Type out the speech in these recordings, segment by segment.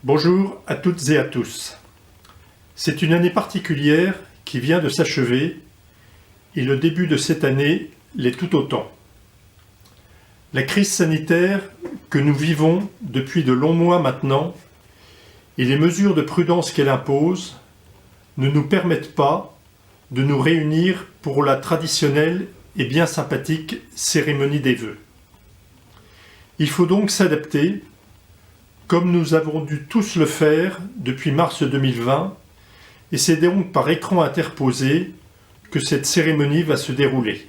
Bonjour à toutes et à tous. C'est une année particulière qui vient de s'achever et le début de cette année l'est tout autant. La crise sanitaire que nous vivons depuis de longs mois maintenant et les mesures de prudence qu'elle impose ne nous permettent pas de nous réunir pour la traditionnelle et bien sympathique cérémonie des vœux. Il faut donc s'adapter, comme nous avons dû tous le faire depuis mars 2020, et c'est donc par écran interposé que cette cérémonie va se dérouler.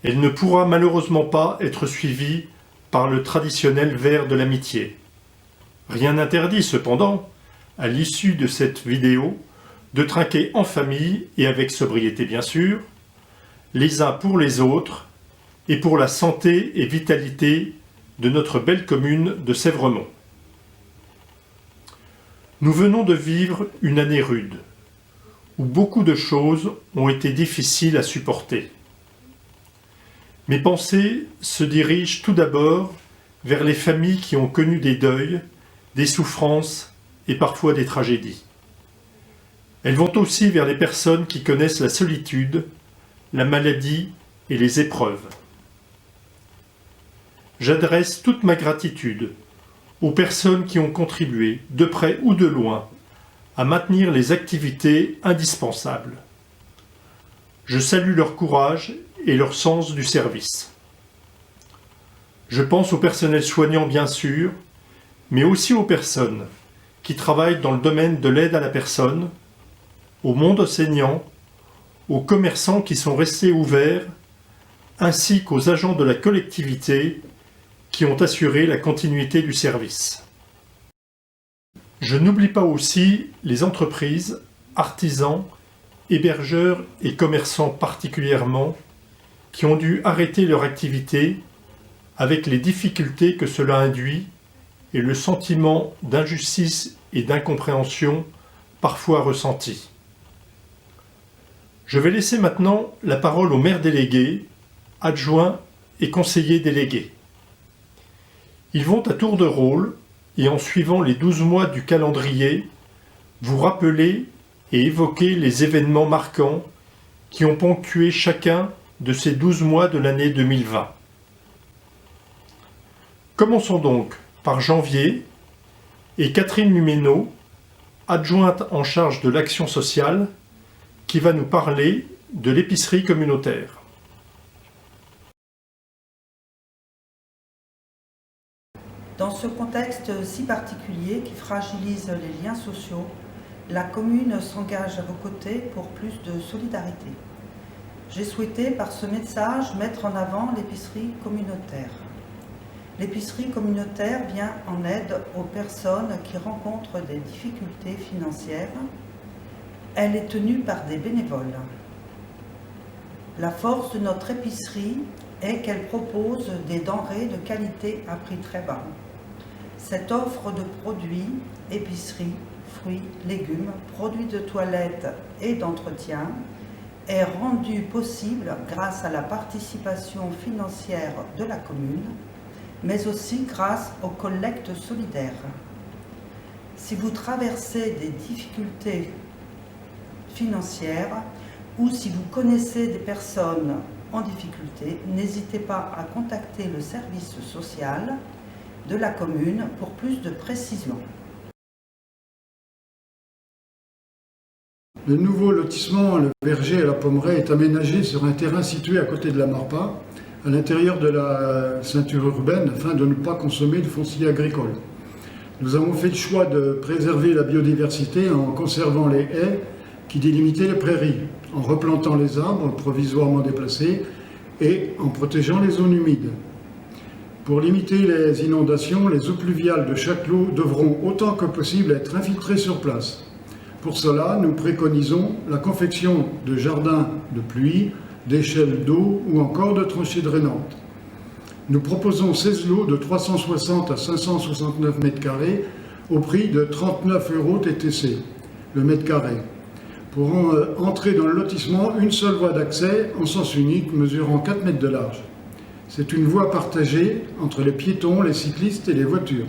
Elle ne pourra malheureusement pas être suivie par le traditionnel verre de l'amitié. Rien n'interdit cependant, à l'issue de cette vidéo, de trinquer en famille et avec sobriété bien sûr, les uns pour les autres et pour la santé et vitalité de notre belle commune de Sèvremont. Nous venons de vivre une année rude, où beaucoup de choses ont été difficiles à supporter. Mes pensées se dirigent tout d'abord vers les familles qui ont connu des deuils, des souffrances et parfois des tragédies. Elles vont aussi vers les personnes qui connaissent la solitude, la maladie et les épreuves. J'adresse toute ma gratitude aux personnes qui ont contribué, de près ou de loin, à maintenir les activités indispensables. Je salue leur courage et leur sens du service. Je pense au personnel soignant bien sûr, mais aussi aux personnes qui travaillent dans le domaine de l'aide à la personne, au monde enseignant, aux commerçants qui sont restés ouverts, ainsi qu'aux agents de la collectivité qui ont assuré la continuité du service. Je n'oublie pas aussi les entreprises, artisans, hébergeurs et commerçants particulièrement, qui ont dû arrêter leur activité avec les difficultés que cela induit et le sentiment d'injustice et d'incompréhension parfois ressenti. Je vais laisser maintenant la parole aux maires délégués, adjoints et conseillers délégués. Ils vont à tour de rôle, et en suivant les 12 mois du calendrier, vous rappeler et évoquer les événements marquants qui ont ponctué chacun de ces 12 mois de l'année 2020. Commençons donc par janvier, et Catherine Luméneau, adjointe en charge de l'action sociale, qui va nous parler de l'épicerie communautaire. Dans ce contexte si particulier qui fragilise les liens sociaux, la commune s'engage à vos côtés pour plus de solidarité. J'ai souhaité par ce message mettre en avant l'épicerie communautaire. L'épicerie communautaire vient en aide aux personnes qui rencontrent des difficultés financières. Elle est tenue par des bénévoles. La force de notre épicerie est qu'elle propose des denrées de qualité à prix très bas. Cette offre de produits, épicerie, fruits, légumes, produits de toilette et d'entretien est rendue possible grâce à la participation financière de la commune, mais aussi grâce aux collectes solidaires. Si vous traversez des difficultés financières ou si vous connaissez des personnes en difficulté, n'hésitez pas à contacter le service social de la commune pour plus de précisions. Le nouveau lotissement Le Verger à la Pommeraye est aménagé sur un terrain situé à côté de la Marpa, à l'intérieur de la ceinture urbaine, afin de ne pas consommer de foncier agricole. Nous avons fait le choix de préserver la biodiversité en conservant les haies qui délimitaient les prairies, en replantant les arbres provisoirement déplacés et en protégeant les zones humides. Pour limiter les inondations, les eaux pluviales de chaque lot devront autant que possible être infiltrées sur place. Pour cela, nous préconisons la confection de jardins de pluie, d'échelles d'eau ou encore de tranchées drainantes. Nous proposons 16 lots de 360 à 569 m² au prix de 39 € TTC le mètre carré. Pour entrer dans le lotissement, une seule voie d'accès en sens unique mesurant 4 mètres de large. C'est une voie partagée entre les piétons, les cyclistes et les voitures.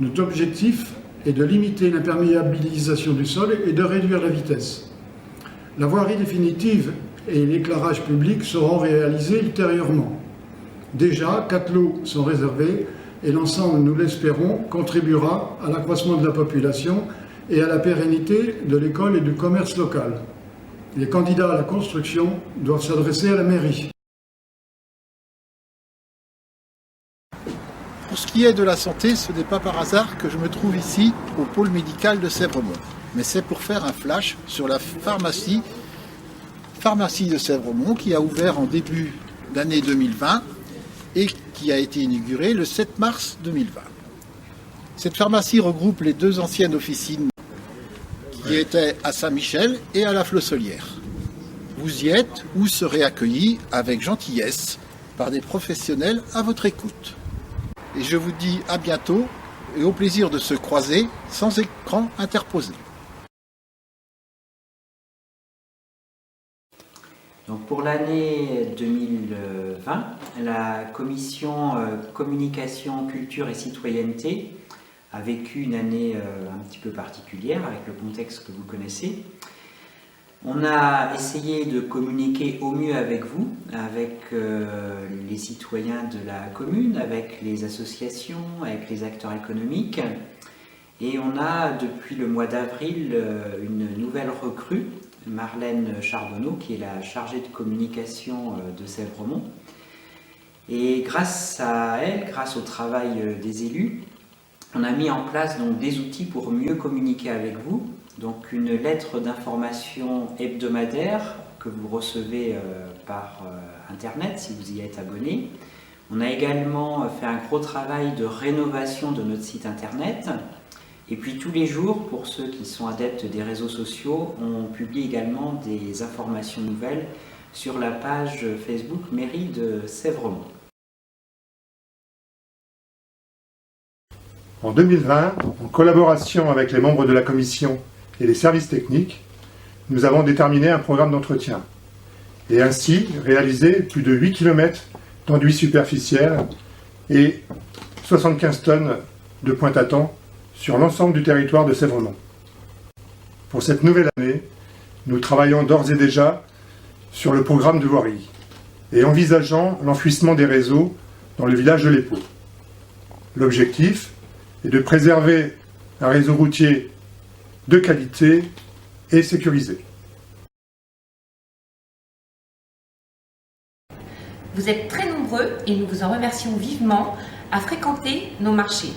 Notre objectif est de limiter l'imperméabilisation du sol et de réduire la vitesse. La voirie définitive et l'éclairage public seront réalisés ultérieurement. Déjà, 4 lots sont réservés et l'ensemble, nous l'espérons, contribuera à l'accroissement de la population et à la pérennité de l'école et du commerce local. Les candidats à la construction doivent s'adresser à la mairie. Pour ce qui est de la santé, ce n'est pas par hasard que je me trouve ici au pôle médical de Sèvremont. Mais c'est pour faire un flash sur la pharmacie de Sèvremont qui a ouvert en début d'année 2020 et qui a été inaugurée le 7 mars 2020. Cette pharmacie regroupe les 2 anciennes officines qui étaient à Saint-Michel et à la Flosselière. Vous y êtes ou serez accueillis avec gentillesse par des professionnels à votre écoute. Et je vous dis à bientôt et au plaisir de se croiser sans écran interposé. Donc pour l'année 2020, la commission communication, culture et citoyenneté a vécu une année un petit peu particulière avec le contexte que vous connaissez. On a essayé de communiquer au mieux avec vous, avec les citoyens de la commune, avec les associations, avec les acteurs économiques. Et on a depuis le mois d'avril une nouvelle recrue, Marlène Chardonneau, qui est la chargée de communication de Sèvremont. Et grâce à elle, grâce au travail des élus, on a mis en place donc des outils pour mieux communiquer avec vous. Donc une lettre d'information hebdomadaire que vous recevez par Internet si vous y êtes abonné. On a également fait un gros travail de rénovation de notre site Internet. Et puis tous les jours, pour ceux qui sont adeptes des réseaux sociaux, on publie également des informations nouvelles sur la page Facebook Mairie de Sèvremont. En 2020, en collaboration avec les membres de la commission et les services techniques, nous avons déterminé un programme d'entretien et ainsi réalisé plus de 8 km d'enduit superficiel et 75 tonnes de pointe-à-temps sur l'ensemble du territoire de Sèvremont. Pour cette nouvelle année, nous travaillons d'ores et déjà sur le programme de voirie et envisageant l'enfouissement des réseaux dans le village de l'Épau. L'objectif est de préserver un réseau routier de qualité et sécurisé. Vous êtes très nombreux et nous vous en remercions vivement à fréquenter nos marchés.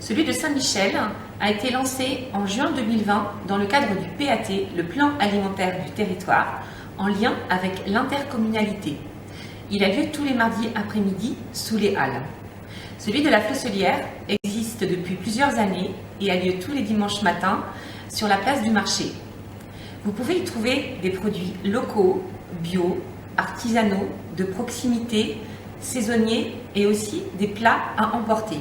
Celui de Saint-Michel a été lancé en juin 2020 dans le cadre du PAT, le plan alimentaire du territoire, en lien avec l'intercommunalité. Il a lieu tous les mardis après-midi sous les halles. Celui de la Flosselière existe depuis plusieurs années et a lieu tous les dimanches matins sur la place du marché. Vous pouvez y trouver des produits locaux, bio, artisanaux, de proximité, saisonniers et aussi des plats à emporter.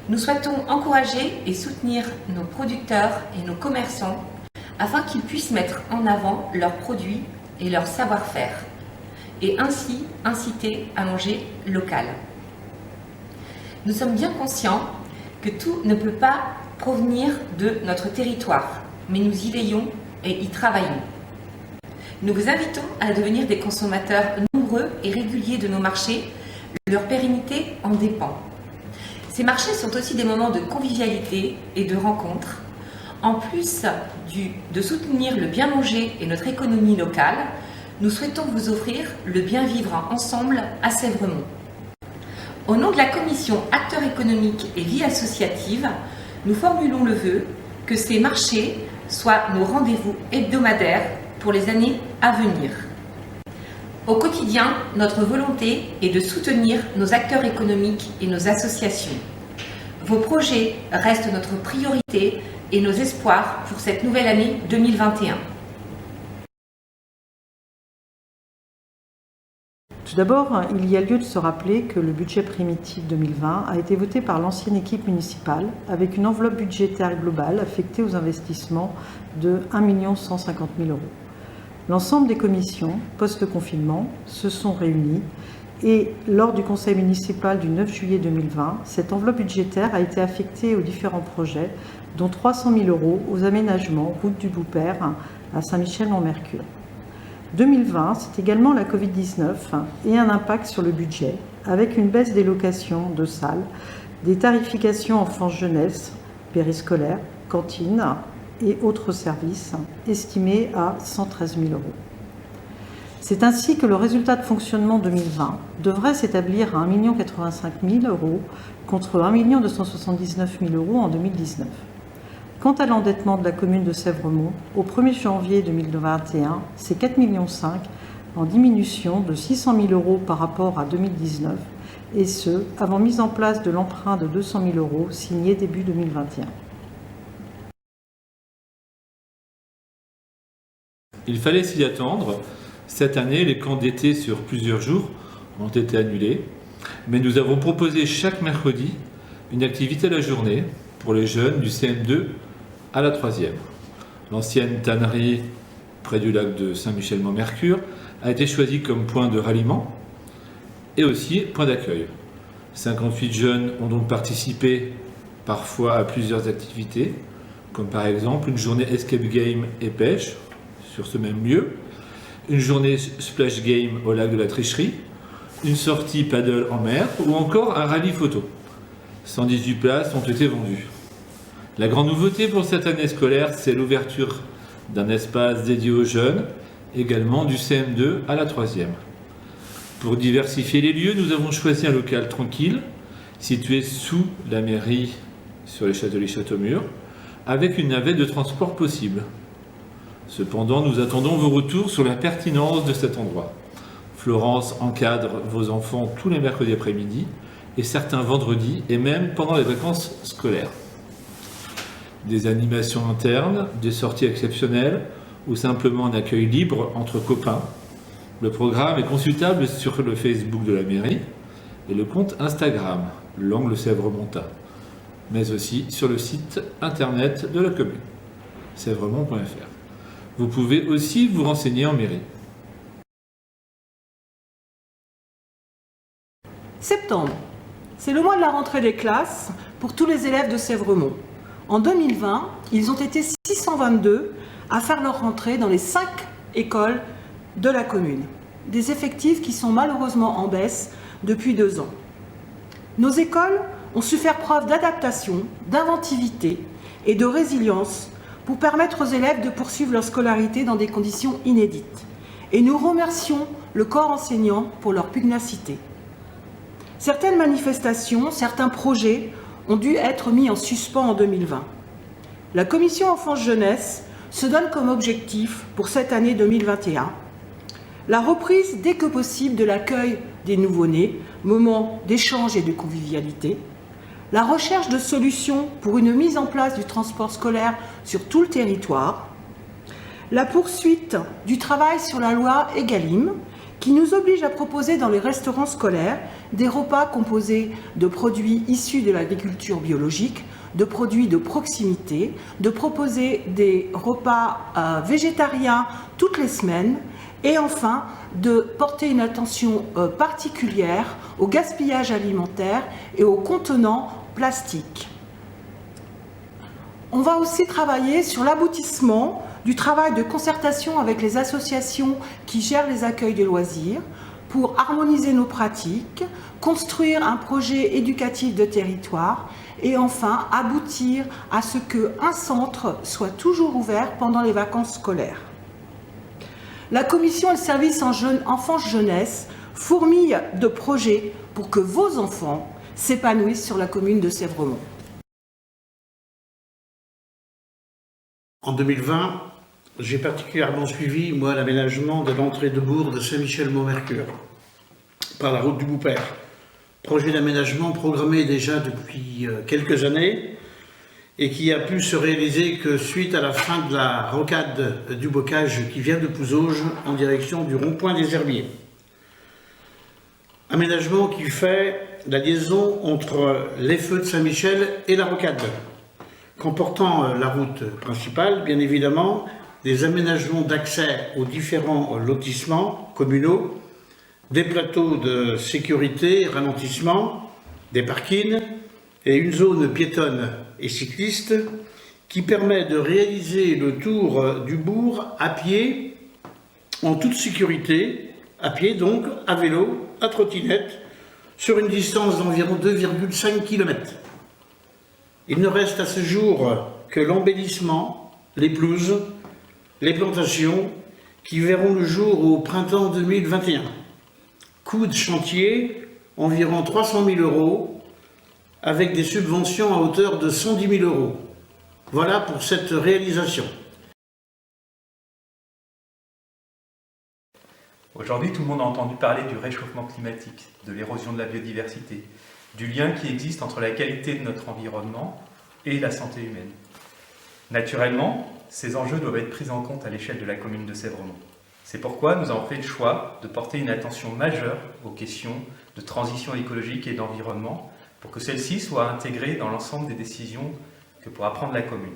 Nous souhaitons encourager et soutenir nos producteurs et nos commerçants afin qu'ils puissent mettre en avant leurs produits et leur savoir-faire et ainsi inciter à manger local. Nous sommes bien conscients que tout ne peut pas provenir de notre territoire, mais nous y veillons et y travaillons. Nous vous invitons à devenir des consommateurs nombreux et réguliers de nos marchés. Leur pérennité en dépend. Ces marchés sont aussi des moments de convivialité et de rencontres. En plus de soutenir le bien manger et notre économie locale, nous souhaitons vous offrir le bien vivre ensemble à Sèvremont. Au nom de la commission Acteurs économiques et vie associative, nous formulons le vœu que ces marchés soient nos rendez-vous hebdomadaires pour les années à venir. Au quotidien, notre volonté est de soutenir nos acteurs économiques et nos associations. Vos projets restent notre priorité et nos espoirs pour cette nouvelle année 2021. Tout d'abord, il y a lieu de se rappeler que le budget primitif 2020 a été voté par l'ancienne équipe municipale avec une enveloppe budgétaire globale affectée aux investissements de 1 150 000 €. L'ensemble des commissions post-confinement se sont réunies Et lors du conseil municipal du 9 juillet 2020, cette enveloppe budgétaire a été affectée aux différents projets, dont 300 000 € aux aménagements route du Boupère à Saint-Michel-Mont-Mercure. 2020, c'est également la Covid-19 et un impact sur le budget, avec une baisse des locations de salles, des tarifications enfance-jeunesse, périscolaire, cantine et autres services, estimés à 113 000 €. C'est ainsi que le résultat de fonctionnement 2020 devrait s'établir à 1 085 000 € contre 1 279 000 € en 2019. Quant à l'endettement de la commune de Sèvremont, au 1er janvier 2021, c'est 4,5 millions € en diminution de 600 000 € par rapport à 2019, et ce, avant mise en place de l'emprunt de 200 000 € signé début 2021. Il fallait s'y attendre. Cette année, les camps d'été sur plusieurs jours ont été annulés, mais nous avons proposé chaque mercredi une activité à la journée pour les jeunes du CM2 à la 3e. L'ancienne tannerie près du lac de Saint-Michel-Mont-Mercure a été choisie comme point de ralliement et aussi point d'accueil. 58 jeunes ont donc participé parfois à plusieurs activités, comme par exemple une journée escape game et pêche sur ce même lieu, une journée splash game au lac de la Tricherie, une sortie paddle en mer ou encore un rallye photo. 118 places ont été vendues. La grande nouveauté pour cette année scolaire, c'est l'ouverture d'un espace dédié aux jeunes, également du CM2 à la 3e. Pour diversifier les lieux, nous avons choisi un local tranquille, situé sous la mairie sur les Châtelet-Châteaumur, avec une navette de transport possible. Cependant, nous attendons vos retours sur la pertinence de cet endroit. Florence encadre vos enfants tous les mercredis après-midi et certains vendredis et même pendant les vacances scolaires. Des animations internes, des sorties exceptionnelles ou simplement un accueil libre entre copains. Le programme est consultable sur le Facebook de la mairie et le compte Instagram, l'Angle Sèvres-Montat, mais aussi sur le site internet de la commune, sèvremont.fr. Vous pouvez aussi vous renseigner en mairie. Septembre, c'est le mois de la rentrée des classes pour tous les élèves de Sèvremont. En 2020, ils ont été 622 à faire leur rentrée dans les 5 écoles de la commune. Des effectifs qui sont malheureusement en baisse depuis 2 ans. Nos écoles ont su faire preuve d'adaptation, d'inventivité et de résilience pour permettre aux élèves de poursuivre leur scolarité dans des conditions inédites. Et nous remercions le corps enseignant pour leur pugnacité. Certaines manifestations, certains projets ont dû être mis en suspens en 2020. La commission enfance-jeunesse se donne comme objectif pour cette année 2021 la reprise dès que possible de l'accueil des nouveau-nés, moment d'échange et de convivialité, la recherche de solutions pour une mise en place du transport scolaire sur tout le territoire, la poursuite du travail sur la loi Egalim, qui nous oblige à proposer dans les restaurants scolaires des repas composés de produits issus de l'agriculture biologique, de produits de proximité, de proposer des repas végétariens toutes les semaines et enfin de porter une attention particulière au gaspillage alimentaire et aux contenants plastiques. On va aussi travailler sur l'aboutissement du travail de concertation avec les associations qui gèrent les accueils de loisirs pour harmoniser nos pratiques, construire un projet éducatif de territoire et enfin aboutir à ce qu'un centre soit toujours ouvert pendant les vacances scolaires. La commission et le service enfance-jeunesse fourmille de projets pour que vos enfants s'épanouissent sur la commune de Sèvremont. En 2020, j'ai particulièrement suivi, moi, l'aménagement de l'entrée de bourg de Saint-Michel-Mont-Mercure par la route du Boupère. Projet d'aménagement programmé déjà depuis quelques années et qui a pu se réaliser que suite à la fin de la rocade du bocage qui vient de Pouzauges en direction du rond-point des Herbiers. Aménagement qui fait la liaison entre les feux de Saint-Michel et la rocade, comportant la route principale, bien évidemment, des aménagements d'accès aux différents lotissements communaux, des plateaux de sécurité, ralentissement, des parkings et une zone piétonne et cycliste qui permet de réaliser le tour du bourg à pied, en toute sécurité, à pied donc, à vélo, à trottinette, sur une distance d'environ 2,5 km. Il ne reste à ce jour que l'embellissement, les pelouses, les plantations qui verront le jour au printemps 2021. Coût de chantier, environ 300 000 € avec des subventions à hauteur de 110 000 €. Voilà pour cette réalisation. Aujourd'hui, tout le monde a entendu parler du réchauffement climatique, de l'érosion de la biodiversité, du lien qui existe entre la qualité de notre environnement et la santé humaine. Naturellement, ces enjeux doivent être pris en compte à l'échelle de la commune de Sèvremont. C'est pourquoi nous avons fait le choix de porter une attention majeure aux questions de transition écologique et d'environnement pour que celles-ci soient intégrées dans l'ensemble des décisions que pourra prendre la commune.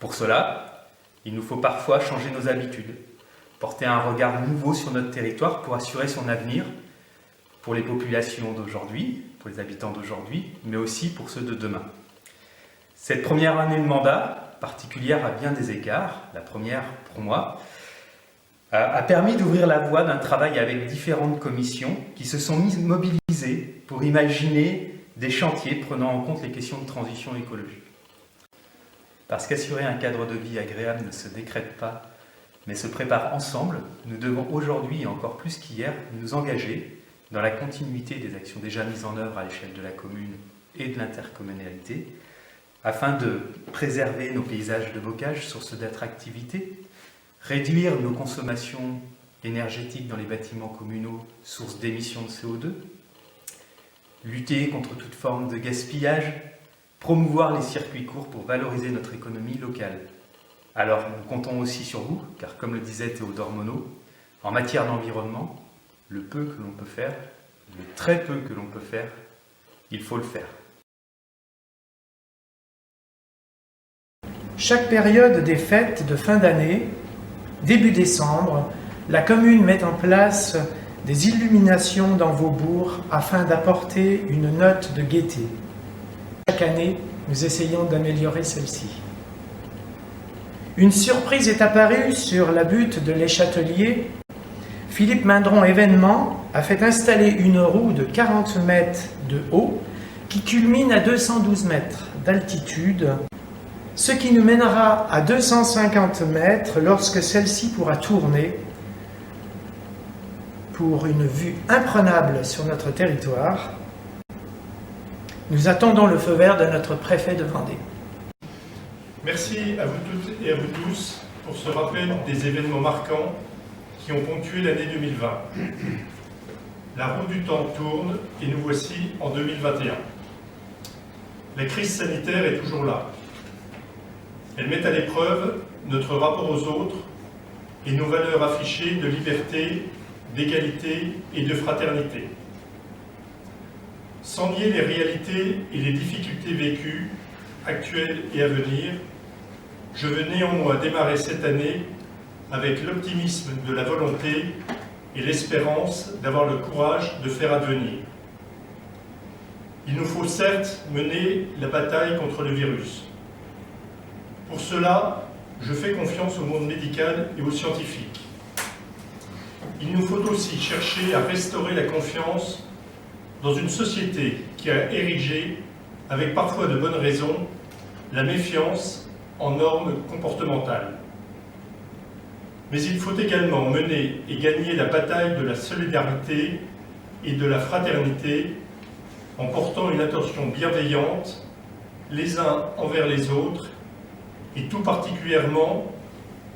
Pour cela, il nous faut parfois changer nos habitudes, porter un regard nouveau sur notre territoire pour assurer son avenir pour les populations d'aujourd'hui, pour les habitants d'aujourd'hui, mais aussi pour ceux de demain. Cette première année de mandat, particulière à bien des égards, la première pour moi, a permis d'ouvrir la voie d'un travail avec différentes commissions qui se sont mobilisées pour imaginer des chantiers prenant en compte les questions de transition écologique. Parce qu'assurer un cadre de vie agréable ne se décrète pas, mais se prépare ensemble, nous devons aujourd'hui, et encore plus qu'hier, nous engager dans la continuité des actions déjà mises en œuvre à l'échelle de la commune et de l'intercommunalité, afin de préserver nos paysages de bocage, source d'attractivité, réduire nos consommations énergétiques dans les bâtiments communaux, source d'émissions de CO2, lutter contre toute forme de gaspillage, promouvoir les circuits courts pour valoriser notre économie locale. Alors, nous comptons aussi sur vous, car comme le disait Théodore Monod, en matière d'environnement, le peu que l'on peut faire, le très peu que l'on peut faire, il faut le faire. Chaque période des fêtes de fin d'année, début décembre, la commune met en place des illuminations dans vos bourgs afin d'apporter une note de gaieté. Chaque année, nous essayons d'améliorer celle-ci. Une surprise est apparue sur la butte de l'Échâtelier. Philippe Mindron Événement a fait installer une roue de 40 mètres de haut qui culmine à 212 mètres d'altitude, ce qui nous mènera à 250 mètres lorsque celle-ci pourra tourner pour une vue imprenable sur notre territoire. Nous attendons le feu vert de notre préfet de Vendée. Merci à vous toutes et à vous tous pour ce rappel des événements marquants qui ont ponctué l'année 2020. La roue du temps tourne et nous voici en 2021. La crise sanitaire est toujours là. Elle met à l'épreuve notre rapport aux autres et nos valeurs affichées de liberté, d'égalité et de fraternité. Sans nier les réalités et les difficultés vécues, actuelles et à venir, je veux néanmoins démarrer cette année avec l'optimisme de la volonté et l'espérance d'avoir le courage de faire advenir. Il nous faut certes mener la bataille contre le virus. Pour cela, je fais confiance au monde médical et aux scientifiques. Il nous faut aussi chercher à restaurer la confiance dans une société qui a érigé, avec parfois de bonnes raisons, la méfiance en normes comportementales. Mais il faut également mener et gagner la bataille de la solidarité et de la fraternité en portant une attention bienveillante les uns envers les autres et tout particulièrement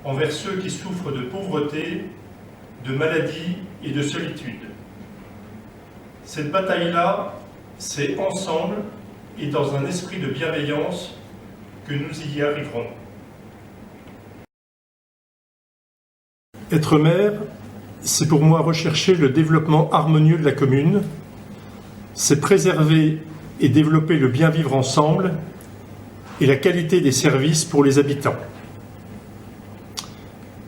envers ceux qui souffrent de pauvreté, de maladie et de solitude. Cette bataille-là, c'est ensemble et dans un esprit de bienveillance que nous y arriverons. Être maire, c'est pour moi rechercher le développement harmonieux de la commune, c'est préserver et développer le bien vivre ensemble et la qualité des services pour les habitants.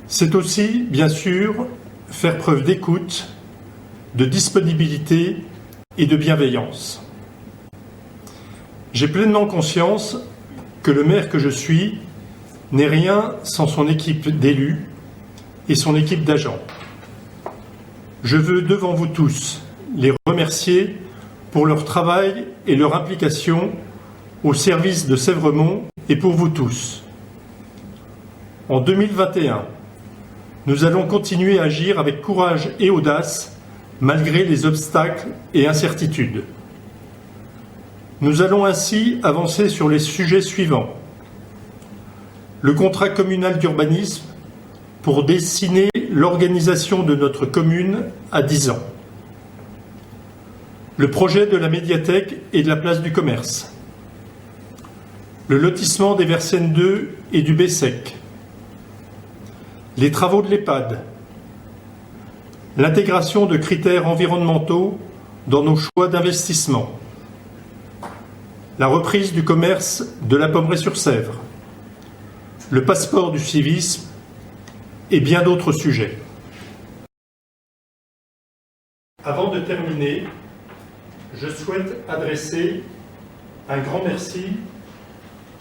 C'est aussi, bien sûr, faire preuve d'écoute de disponibilité et de bienveillance. J'ai pleinement conscience que le maire que je suis n'est rien sans son équipe d'élus et son équipe d'agents. Je veux devant vous tous les remercier pour leur travail et leur implication au service de Sèvremont et pour vous tous. En 2021, nous allons continuer à agir avec courage et audace malgré les obstacles et incertitudes. Nous allons ainsi avancer sur les sujets suivants. Le contrat communal d'urbanisme pour dessiner l'organisation de notre commune à 10 ans. Le projet de la médiathèque et de la place du commerce. Le lotissement des Versaines 2 et du Bessec. Les travaux de l'EHPAD. L'intégration de critères environnementaux dans nos choix d'investissement. La reprise du commerce de la Pommeraye-sur-Sèvre. Le passeport du civisme et bien d'autres sujets. Avant de terminer, je souhaite adresser un grand merci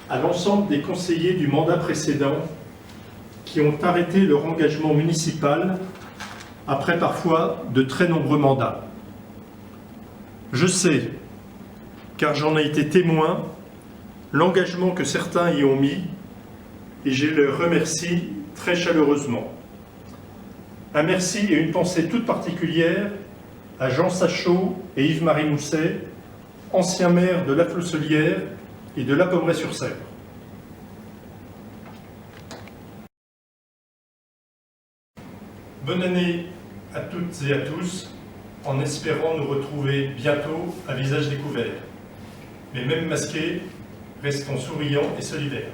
à l'ensemble des conseillers du mandat précédent qui ont arrêté leur engagement municipal après parfois de très nombreux mandats. Je sais, car j'en ai été témoin, l'engagement que certains y ont mis et je les remercie très chaleureusement. Un merci et une pensée toute particulière à Jean Sachot et Yves-Marie Mousset, anciens maires de La Flosselière et de La Pommeraye-sur-Sèvre. Bonne année à toutes et à tous, en espérant nous retrouver bientôt à visage découvert. Mais même masqués, restons souriants et solidaires.